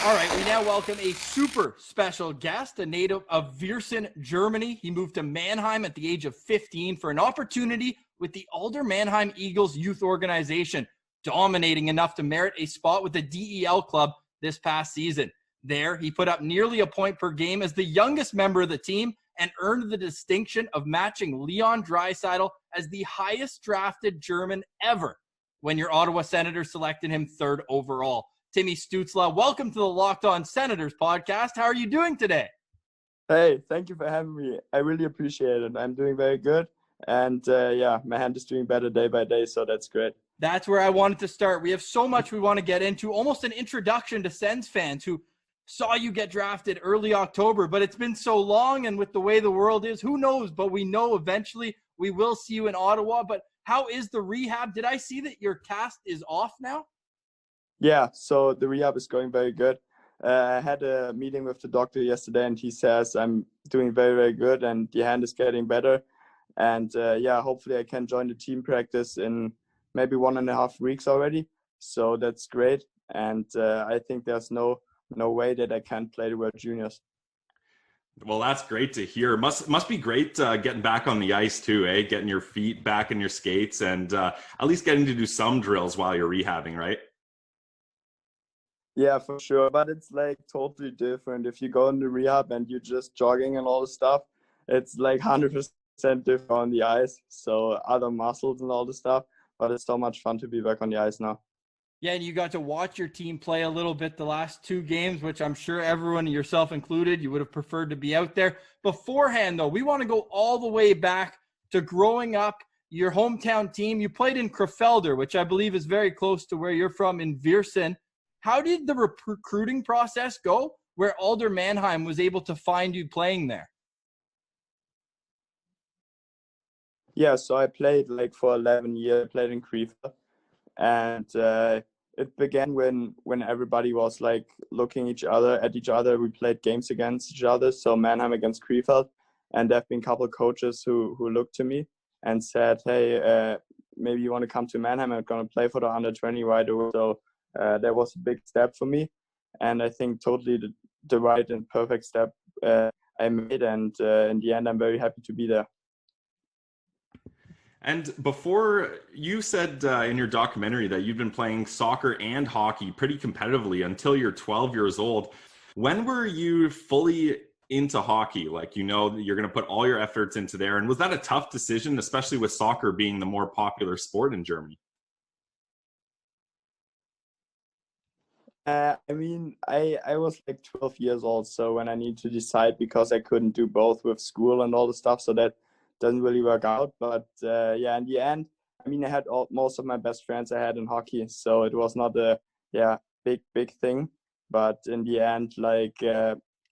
All right, we now welcome a super special guest, a native of Viersen, Germany. He moved to Mannheim at the age of 15 for an opportunity with the Alder Mannheim Eagles youth organization, dominating enough to merit a spot with the DEL club this past season. There, he put up nearly a point per game as the youngest member of the team and earned the distinction of matching Leon Draisaitl as the highest drafted German ever when your Ottawa Senators selected him third overall. Timmy Stützle, welcome to the Locked On Senators podcast. How are you doing today? Hey, thank you for having me. I really appreciate it. I'm doing very good. And my hand is doing better day by day, so that's great. That's where I wanted to start. We have so much we want to get into, almost an introduction to Sens fans who saw you get drafted early October, but it's been so long, and with the way the world is, who knows? But we know eventually we will see you in Ottawa. But how is the rehab? Did I see that your cast is off now? Yeah, so the rehab is going very good. I had a meeting with the doctor yesterday, and he says I'm doing very, very good, and the hand is getting better. And hopefully I can join the team practice in maybe 1.5 weeks already. So that's great. And I think there's no way that I can't play the World Juniors. Well, that's great to hear. Must be great getting back on the ice too, eh? Getting your feet back in your skates and at least getting to do some drills while you're rehabbing, right? Yeah, for sure. But it's like totally different. If you go into rehab and you're just jogging and all the stuff, it's like 100% different on the ice. So other muscles and all the stuff. But it's so much fun to be back on the ice now. Yeah, and you got to watch your team play a little bit the last 2 games, which I'm sure everyone, yourself included, you would have preferred to be out there. Beforehand, though, we want to go all the way back to growing up, your hometown team. You played in Krefelder, which I believe is very close to where you're from in Viersen. How did the recruiting process go where Alder Mannheim was able to find you playing there? Yeah, so I played like for 11 years, I played in Krefelder. And it began when everybody was like looking at each other. We played games against each other, so Mannheim against Krefeld. And there have been a couple of coaches who looked to me and said, hey, maybe you want to come to Mannheim. I'm going to play for the under-20 right away. So that was a big step for me. And I think totally the right and perfect step I made. And in the end, I'm very happy to be there. And before, you said in your documentary that you've been playing soccer and hockey pretty competitively until you're 12 years old. When were you fully into hockey? Like, you know, that you're going to put all your efforts into there. And was that a tough decision, especially with soccer being the more popular sport in Germany? I was like 12 years old, so when I need to decide, because I couldn't do both with school and all the stuff, so that doesn't really work out. But in the end, I had most of my best friends I had in hockey, so it was not a big thing. But in the end,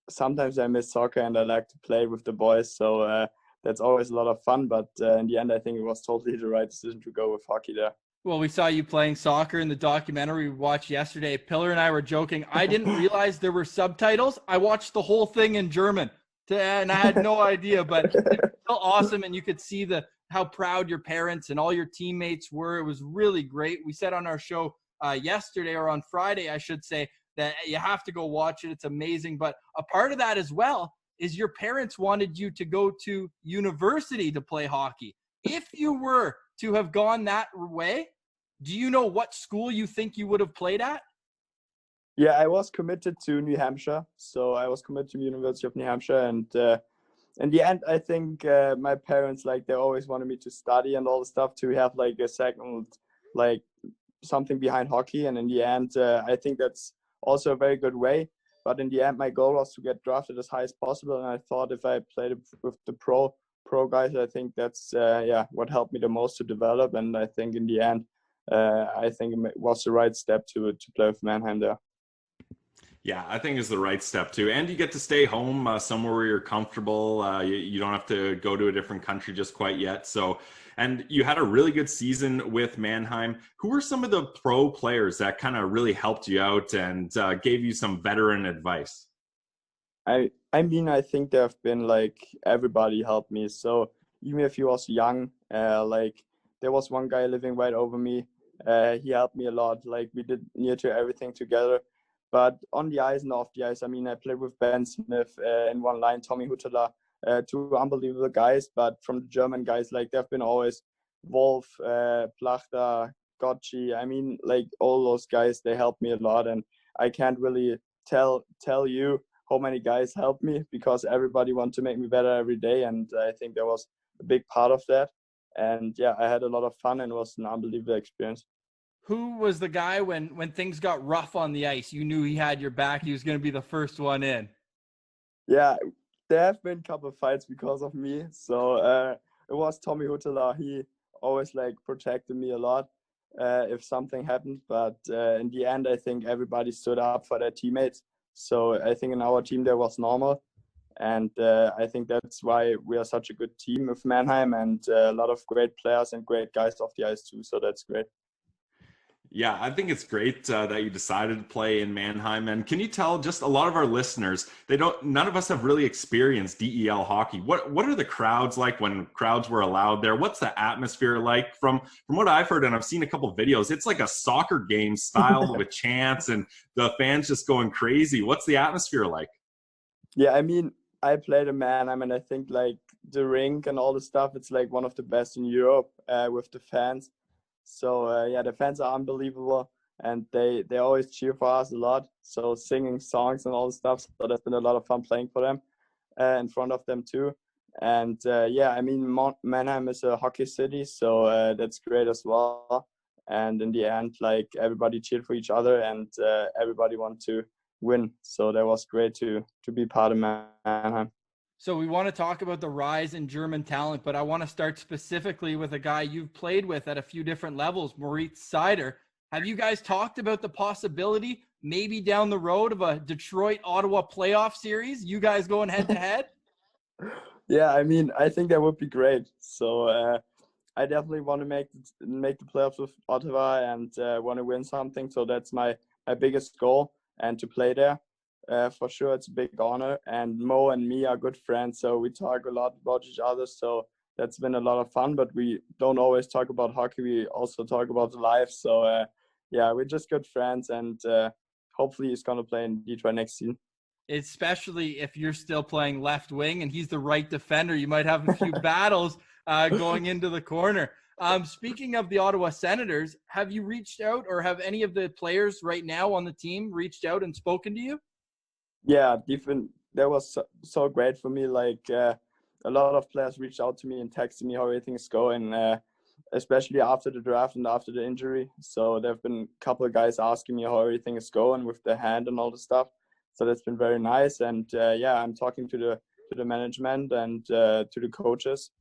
sometimes I miss soccer and I like to play with the boys, so that's always a lot of fun. But in the end, I think it was totally the right decision to go with hockey there. Well, we saw you playing soccer in the documentary we watched yesterday. Pillar and I were joking. I didn't realize there were subtitles. I watched the whole thing in German, and I had no idea, but it was still awesome. And you could see how proud your parents and all your teammates were. It was really great. We said on our show yesterday, or on Friday, I should say, that you have to go watch it. It's amazing. But a part of that as well is your parents wanted you to go to university to play hockey. If you were to have gone that way, do you know what school you think you would have played at? Yeah, I was committed to New Hampshire. So I was committed to the University of New Hampshire. And in the end, I think my parents, they always wanted me to study and all the stuff to have a second, something behind hockey. And in the end, I think that's also a very good way. But in the end, my goal was to get drafted as high as possible. And I thought if I played with the pro guys, I think that's what helped me the most to develop. And I think in the end, I think it was the right step to play with Mannheim there. Yeah, I think it's the right step too. And you get to stay home somewhere where you're comfortable. You don't have to go to a different country just quite yet. So, and you had a really good season with Mannheim. Who were some of the pro players that kind of really helped you out and gave you some veteran advice? I think there have been everybody helped me. So even if he was young, there was one guy living right over me. He helped me a lot. We did near to everything together. But on the ice and off the ice, I mean, I played with Ben Smith in one line, Tommy Huttela, two unbelievable guys. But from the German guys, like they've been always Wolf, Plachta, Gotchi. I mean, like all those guys, they helped me a lot, and I can't really tell you how many guys helped me, because everybody want to make me better every day, and I think that was a big part of that. And yeah, I had a lot of fun, and it was an unbelievable experience. Who was the guy when things got rough on the ice? You knew he had your back. He was going to be the first one in. Yeah, there have been a couple of fights because of me. So it was Tommy Huttela. He always like protected me a lot if something happened. But in the end, I think everybody stood up for their teammates. So I think in our team that was normal. And I think that's why we are such a good team with Mannheim, and a lot of great players and great guys off the ice too. So that's great. Yeah, I think it's great that you decided to play in Mannheim. And can you tell just a lot of our listeners, none of us have really experienced DEL hockey. What are the crowds like when crowds were allowed there? What's the atmosphere like? From what I've heard, and I've seen a couple of videos, it's like a soccer game style with chants and the fans just going crazy. What's the atmosphere like? Yeah, I mean, I played in Mannheim, and I think like the rink and all the stuff, it's like one of the best in Europe with the fans. So yeah, the fans are unbelievable, and they always cheer for us a lot. So singing songs and all the stuff. So that's been a lot of fun playing for them in front of them too. And yeah, I mean, Mannheim is a hockey city, so that's great as well. And in the end, like everybody cheered for each other, and everybody wanted to win. So that was great to be part of Mannheim. So we want to talk about the rise in German talent, but I want to start specifically with a guy you've played with at a few different levels, Moritz Seider. Have you guys talked about the possibility maybe down the road of a Detroit-Ottawa playoff series? You guys going head to head? Yeah, I mean, I think that would be great. So I definitely want to make the playoffs with Ottawa, and want to win something. So that's my biggest goal, and to play there. For sure, it's a big honor, and Mo and me are good friends, so we talk a lot about each other. So that's been a lot of fun, but we don't always talk about hockey. We also talk about life. So yeah, we're just good friends, and hopefully he's going to play in Detroit next season. Especially if you're still playing left wing and he's the right defender, you might have a few battles going into the corner. Speaking of the Ottawa Senators, have you reached out, or have any of the players right now on the team reached out and spoken to you? Yeah, that was so great for me. Like a lot of players reached out to me and texted me how everything's going, especially after the draft and after the injury. So there have been a couple of guys asking me how everything is going with the hand and all the stuff. So that's been very nice. And yeah, I'm talking to the management and to the coaches,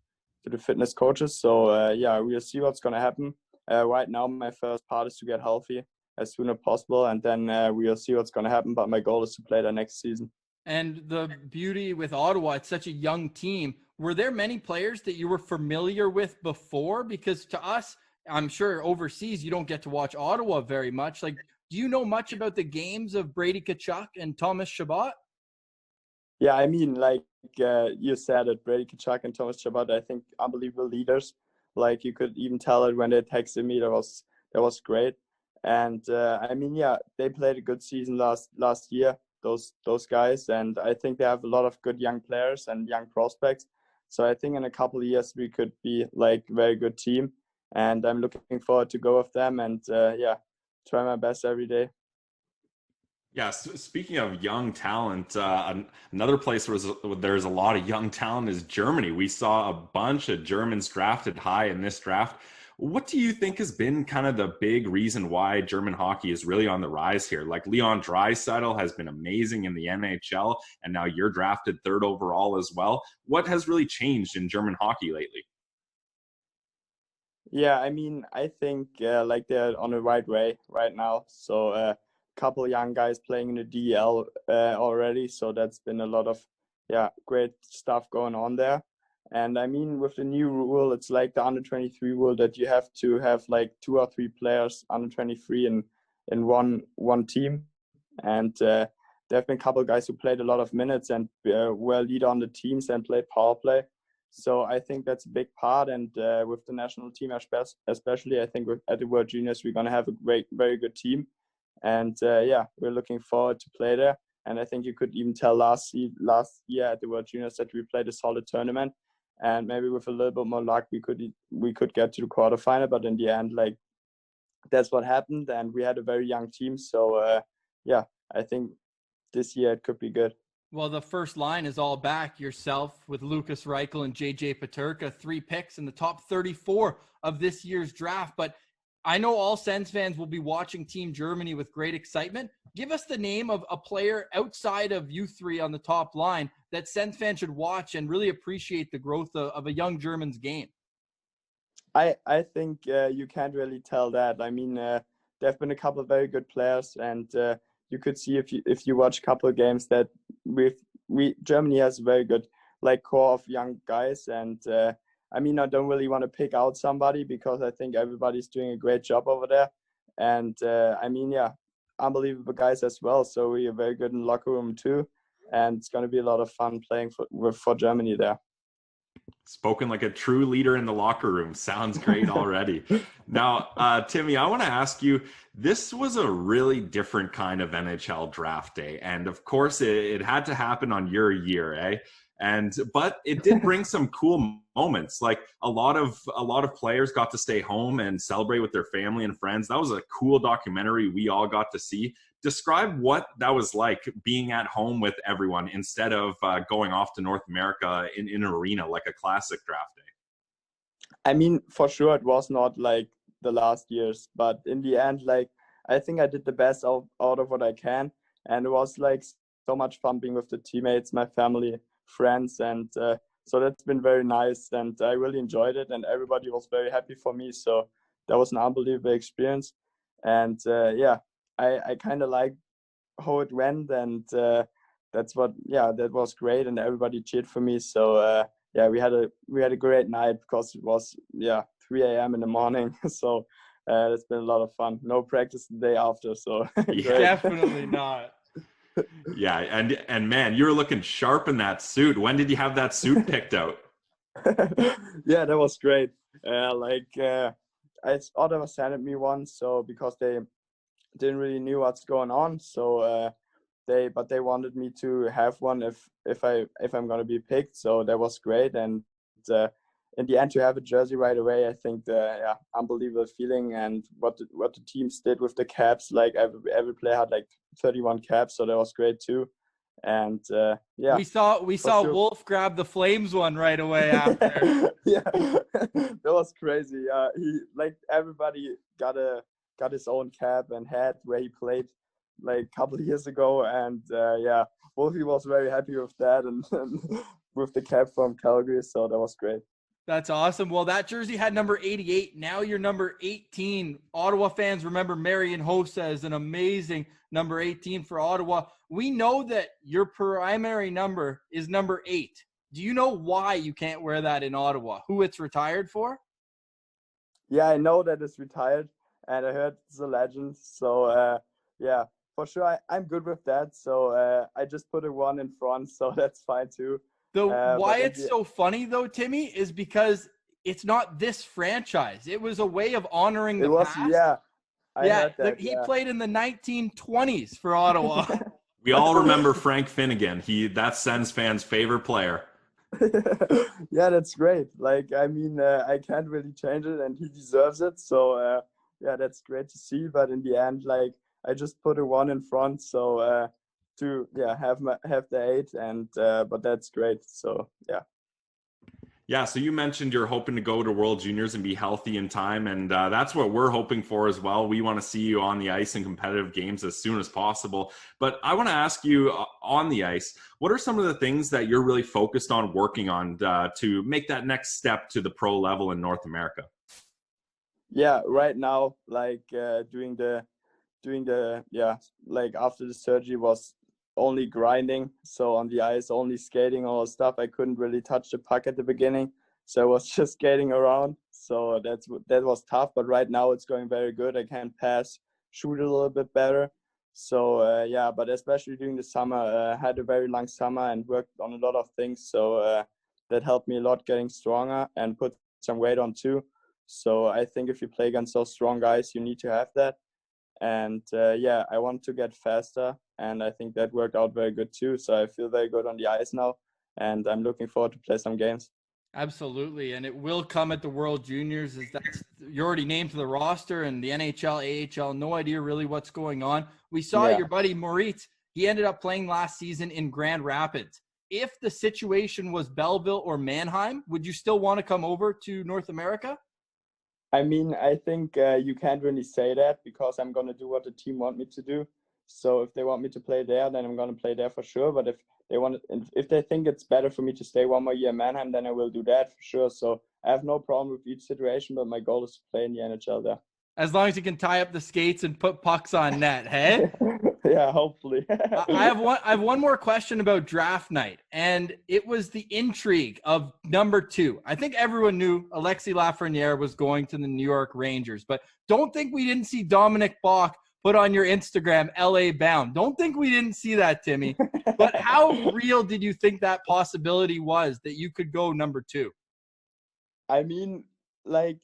to the fitness coaches. So yeah, we'll see what's going to happen. Right now, my first part is to get healthy as soon as possible, and then we'll see what's going to happen. But my goal is to play the next season. And the beauty with Ottawa, it's such a young team. Were there many players that you were familiar with before? Because to us, I'm sure overseas, you don't get to watch Ottawa very much. Like, do you know much about the games of Brady Tkachuk and Thomas Chabot? Yeah, I mean, like you said it, Brady Tkachuk and Thomas Chabot, I think unbelievable leaders. Like you could even tell it when they texted me. That was great. And I mean, yeah, they played a good season last year, those guys, and I think they have a lot of good young players and young prospects. So I think in a couple of years we could be like a very good team, and I'm looking forward to go with them, and yeah, try my best every day. Yeah, speaking of young talent, another place where there's a lot of young talent is Germany. We saw a bunch of Germans drafted high in this draft. What do you think has been kind of the big reason why German hockey is really on the rise here? Like Leon Draisaitl has been amazing in the NHL, and now you're drafted third overall as well. What has really changed in German hockey lately? Yeah, I mean, I think like they're on the right way right now. So a couple young guys playing in the DL already. So that's been a lot of great stuff going on there. And I mean, with the new rule, it's like the under 23 rule that you have to have like 2 or 3 players under 23 in one team. And there have been a couple of guys who played a lot of minutes and were leader on the teams and played power play. So I think that's a big part. And with the national team especially, I think at the World Juniors, we're going to have a very good team. And yeah, we're looking forward to play there. And I think you could even tell last year at the World Juniors that we played a solid tournament, and maybe with a little bit more luck we could get to the quarterfinal. But in the end, like, that's what happened, and we had a very young team. So yeah, I think this year it could be good. Well, the first line is all back. Yourself with Lucas Reichel and JJ Peterka, 3 picks in the top 34 of this year's draft. But I know all Sens fans will be watching Team Germany with great excitement. Give us the name of a player outside of you three on the top line that Sens fans should watch and really appreciate the growth of a young German's game. I think you can't really tell that. I mean, there have been a couple of very good players, and you could see if you watch a couple of games that Germany has a very good like core of young guys. And I mean, I don't really want to pick out somebody because I think everybody's doing a great job over there. And I mean, yeah, unbelievable guys as well. So we are very good in the locker room too, and it's going to be a lot of fun playing for Germany there. Spoken like a true leader in the locker room. Sounds great already. Now, Timmy, I want to ask you, this was a really different kind of NHL draft day. And of course, it had to happen on your year, eh? But it did bring some cool moments. Like a lot of players got to stay home and celebrate with their family and friends. That was a cool documentary we all got to see. Describe what that was like, being at home with everyone instead of going off to North America in an arena like a classic draft day. I mean, for sure, it was not like the last years, but in the end, like, I think I did the best out of what I can. And it was like so much fun being with the teammates, my family, friends. And so that's been very nice. And I really enjoyed it. And everybody was very happy for me. So that was an unbelievable experience. And yeah, I kind of like how it went. And that was great. And everybody cheered for me. So yeah, we had a great night because it was 3 a.m. in the morning. So it's been a lot of fun. No practice the day after, so Definitely not. Yeah, and man, you were looking sharp in that suit. When did you have that suit picked out? Yeah, that was great. Ottawa sent me one, so because they didn't really knew what's going on, so they wanted me to have one if I'm gonna be picked. So that was great, and in the end to have a jersey right away, I think unbelievable feeling. And what the teams did with the caps, like every player had like 31 caps, so that was great too. And yeah, we saw sure. Wolf grab the Flames one right away after. Yeah, that was crazy. He like everybody got his own cap and hat where he played like a couple of years ago, and yeah, Wolfie was very happy with that and with the cap from Calgary, so that was great. That's awesome. Well, that jersey had number 88. Now you're number 18. Ottawa fans remember Marian Hossa as an amazing number 18 for Ottawa. We know that your primary number is number 8. Do you know why you can't wear that in Ottawa? Who it's retired for? Yeah, I know that it's retired, and I heard it's a legend. So yeah, for sure, I'm good with that. So I just put a 1 in front, so that's fine too. Why it's so funny though, Timmy, is because it's not this franchise. It was a way of honoring the past. Yeah. He played in the 1920s for Ottawa. We all remember Frank Finnegan. That's Sens fans' favorite player. Yeah, that's great. Like, I mean, I can't really change it, and he deserves it. So yeah, that's great to see. But in the end, like, I just put a 1 in front. So to have the 8, and but that's great. So yeah, so you mentioned you're hoping to go to World Juniors and be healthy in time, and that's what we're hoping for as well. We want to see you on the ice in competitive games as soon as possible. But I want to ask you, on the ice, what are some of the things that you're really focused on working on to make that next step to the pro level in North America? Yeah, right now, like doing the like after the surgery was only grinding, so on the ice only skating, all stuff. I couldn't really touch the puck at the beginning, so I was just skating around. So that was tough, but right now it's going very good. I can pass, shoot a little bit better. So yeah, but especially during the summer, I had a very long summer and worked on a lot of things, so that helped me a lot getting stronger and put some weight on too. So I think if you play against those strong guys, you need to have that. And yeah, I want to get faster, and I think that worked out very good too. So I feel very good on the ice now, and I'm looking forward to play some games. Absolutely, and it will come at the World Juniors. You're already named to the roster, and the NHL, AHL, no idea really what's going on. We saw your buddy Moritz. He ended up playing last season in Grand Rapids. If the situation was Belleville or Mannheim, would you still want to come over to North America? I mean, I think you can't really say that because I'm going to do what the team want me to do. So if they want me to play there, then I'm going to play there for sure. But if they think it's better for me to stay one more year in Mannheim, then I will do that for sure. So I have no problem with each situation, but my goal is to play in the NHL there. As long as you can tie up the skates and put pucks on net, hey? Yeah, hopefully. I have one more question about draft night, and it was the intrigue of number 2. I think everyone knew Alexis Lafreniere was going to the New York Rangers, but don't think we didn't see Dominic Bach put on your Instagram, LA bound. Don't think we didn't see that, Timmy. But how real did you think that possibility was that you could go number 2? I mean, like,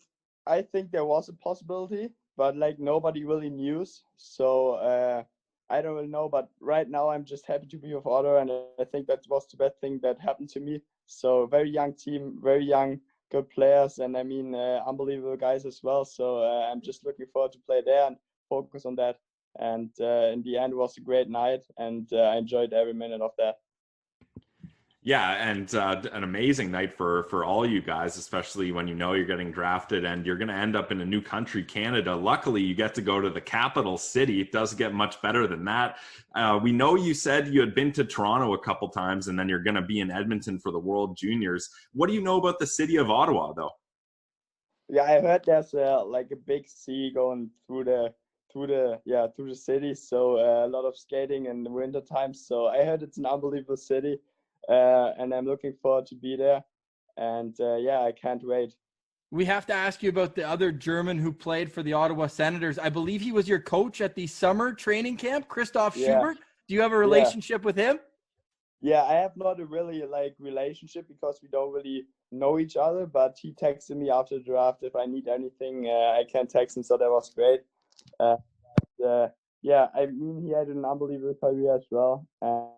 I think there was a possibility, but like nobody really knew. So I don't really know. But right now, I'm just happy to be with Ottawa, and I think that was the best thing that happened to me. So very young team, very young, good players, and I mean unbelievable guys as well. So I'm just looking forward to play there and focus on that. And in the end, it was a great night, and I enjoyed every minute of that. Yeah, and an amazing night for all you guys, especially when you know you're getting drafted and you're going to end up in a new country, Canada. Luckily, you get to go to the capital city. It does get much better than that. We know you said you had been to Toronto a couple times, and then you're going to be in Edmonton for the World Juniors. What do you know about the city of Ottawa, though? Yeah, I heard there's like a big sea going through the city. So a lot of skating in the winter time. So I heard it's an unbelievable city. And I'm looking forward to be there. And yeah, I can't wait. We have to ask you about the other German who played for the Ottawa Senators. I believe he was your coach at the summer training camp, Christoph Schubert. Do you have a relationship with him? Yeah, I have not a really relationship because we don't really know each other, but he texted me after the draft if I need anything. I can text him, so that was great. Yeah, I mean, he had an unbelievable career as well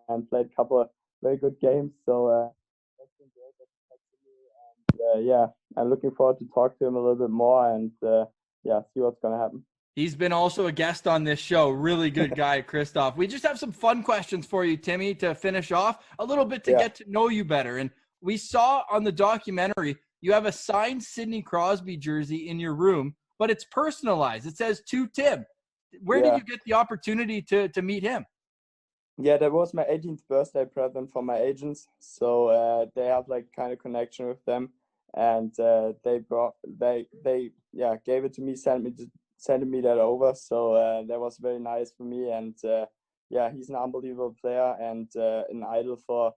and played a couple of very good games. So that's been great that he texted me. And yeah, I'm looking forward to talk to him a little bit more and see what's going to happen. He's been also a guest on this show. Really good guy, Christoph. We just have some fun questions for you, Timmy, to finish off a little bit to get to know you better. And we saw on the documentary, you have a signed Sidney Crosby jersey in your room, but it's personalized. It says to Tim. Where did you get the opportunity to meet him? Yeah, that was my 18th birthday present from my agents. So they have kind of connection with them, and they gave it to me, sent me that over. So that was very nice for me. And he's an unbelievable player and an idol for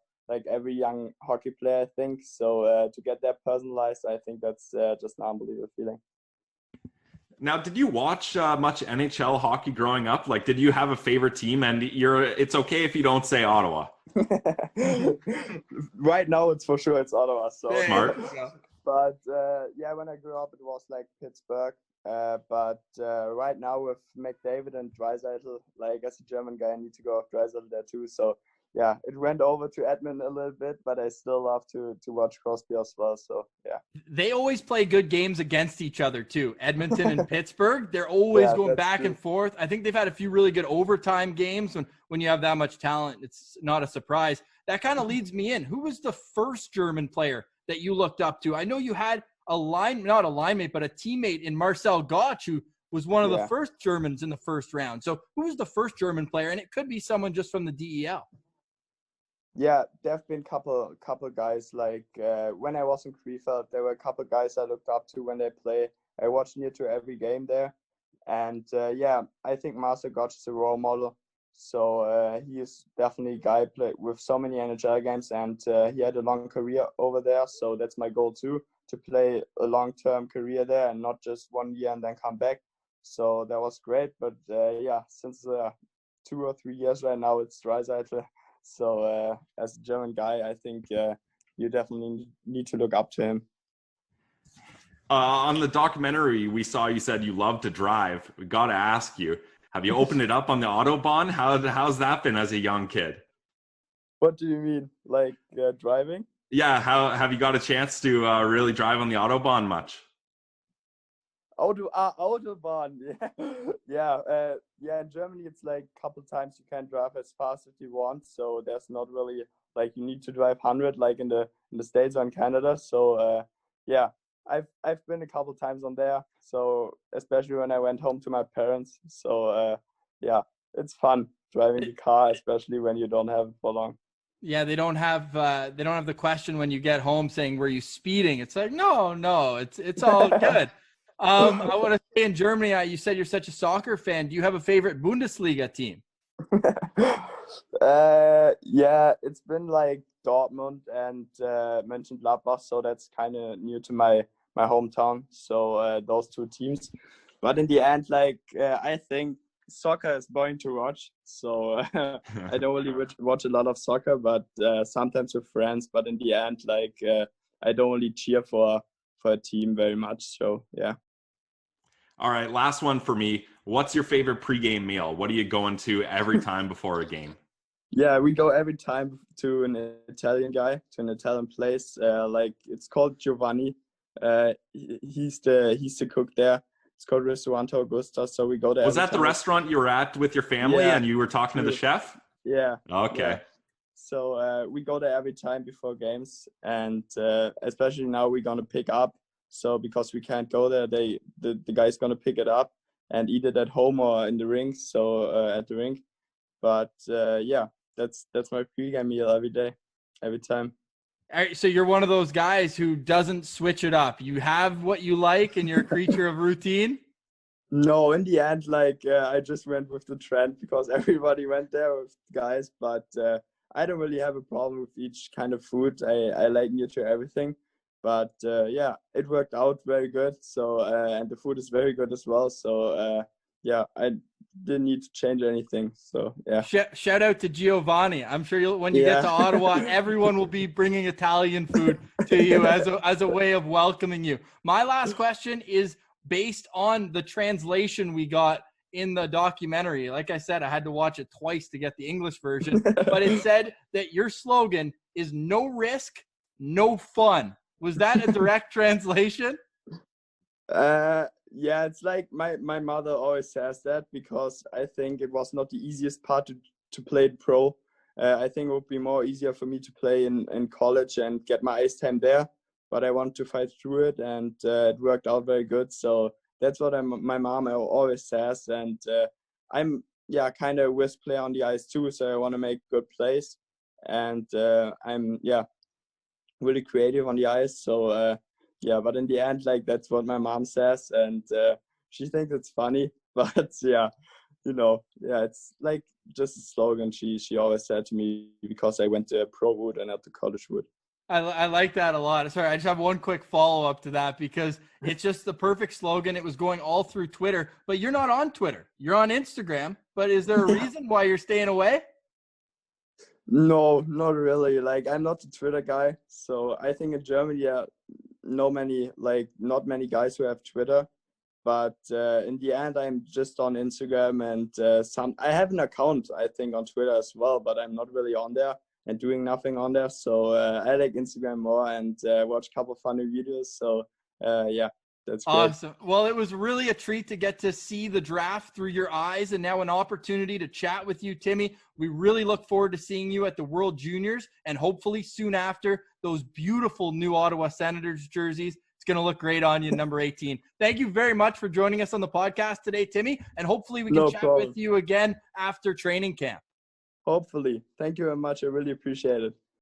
every young hockey player, I think. So to get that personalized, I think that's just an unbelievable feeling. Now, did you watch much NHL hockey growing up? Did you have a favorite team? And it's okay if you don't say Ottawa. Right now, it's for sure it's Ottawa. So smart. But when I grew up, it was Pittsburgh. But right now with McDavid and Draisaitl, as a German guy, I need to go with Draisaitl there too. So yeah, it went over to Edmonton a little bit, but I still love to watch Crosby as well. So yeah, they always play good games against each other too. Edmonton and Pittsburgh, they're always going back and forth. I think they've had a few really good overtime games. When you have that much talent, it's not a surprise. That kind of leads me in. Who was the first German player that you looked up to? I know you had not a line mate, but a teammate in Marcel Gottsch, who was one of the first Germans in the first round. So who was the first German player? And it could be someone just from the DEL. Yeah, there have been couple guys. When I was in Krefeld, there were a couple guys I looked up to when they play. I watched near to every game there. And I think Marcel Gottsch is a role model. So he is definitely a guy play with so many NHL games, and he had a long career over there. So that's my goal too, to play a long-term career there and not just 1 year and then come back. So that was great. But since 2 or 3 years right now, it's Draisaitl. So as a German guy, I think you definitely need to look up to him. On the documentary, we saw you said you love to drive. We got to ask you, Have you opened it up on the Autobahn? How's that been as a young kid? What do you mean? Like driving? Yeah, how have you got a chance to really drive on the Autobahn much? Autobahn. Yeah. In Germany, it's like a couple times you can drive as fast as you want. So there's not really like you need to drive 100 like in the States or in Canada. So yeah, I've been a couple times on there. So especially when I went home to my parents. So yeah, it's fun driving the car, especially when you don't have it for long. Yeah, they don't have the question when you get home saying, "Were you speeding?" It's like, no, it's all good. I want to say in Germany, you said you're such a soccer fan. Do you have a favorite Bundesliga team? Yeah, it's been like Dortmund and Mönchengladbach, so that's kind of near to my hometown. So those two teams. But in the end, like I think soccer is boring to watch. So I don't really watch a lot of soccer, but sometimes with friends. But in the end, like I don't really cheer for a team very much. So yeah. All right, last one for me. What's your favorite pregame meal? What are you going to every time before a game? Yeah, we go every time to an Italian place. Like it's called Giovanni. He's the cook there. It's called Ristorante Augusta. So we go there. Was that the restaurant you were at with your family and you were talking to the chef? Yeah. Okay. Yeah. So we go there every time before games, and especially now we're gonna pick up. So because we can't go there, the guy's gonna pick it up and eat it at home or in the rink. So at the rink. But yeah, that's my pregame meal every day, every time. All right, so you're one of those guys who doesn't switch it up. You have what you like, and you're a creature of routine. No, in the end, like I just went with the trend because everybody went there with guys. But I don't really have a problem with each kind of food. I like near everything. But yeah, it worked out very good. So and the food is very good as well. So yeah, I didn't need to change anything. So yeah. Shout out to Giovanni. I'm sure when you get to Ottawa, everyone will be bringing Italian food to you as a way of welcoming you. My last question is based on the translation we got in the documentary. Like I said, I had to watch it twice to get the English version, but it said that your slogan is no risk, no fun. Was that a direct translation? Yeah, it's like my mother always says that because I think it was not the easiest part to play pro. I think it would be more easier for me to play in college and get my ice time there. But I want to fight through it, and it worked out very good. So that's what my mom always says. And I'm kind of a whist player on the ice too. So I want to make good plays, and I'm really creative on the ice. So yeah, but in the end, like that's what my mom says, and she thinks it's funny. But yeah, it's like just a slogan she always said to me because I went to pro route and not the college route. I like that a lot. Sorry, I just have one quick follow-up to that because it's just the perfect slogan. It was going all through Twitter, but you're not on Twitter. You're on Instagram. But is there a reason why you're staying away? No, not really. Like I'm not a Twitter guy. So I think in Germany, not many guys who have Twitter. But in the end, I'm just on Instagram and I have an account, I think, on Twitter as well, but I'm not really on there and doing nothing on there. So I like Instagram more and watch a couple funny videos. So yeah, that's great. Awesome. Well, it was really a treat to get to see the draft through your eyes and now an opportunity to chat with you, Timmy. We really look forward to seeing you at the World Juniors and hopefully soon after those beautiful new Ottawa Senators jerseys. It's going to look great on you, number 18. Thank you very much for joining us on the podcast today, Timmy, and hopefully we can chat with you again after training camp. Hopefully. Thank you very much. I really appreciate it.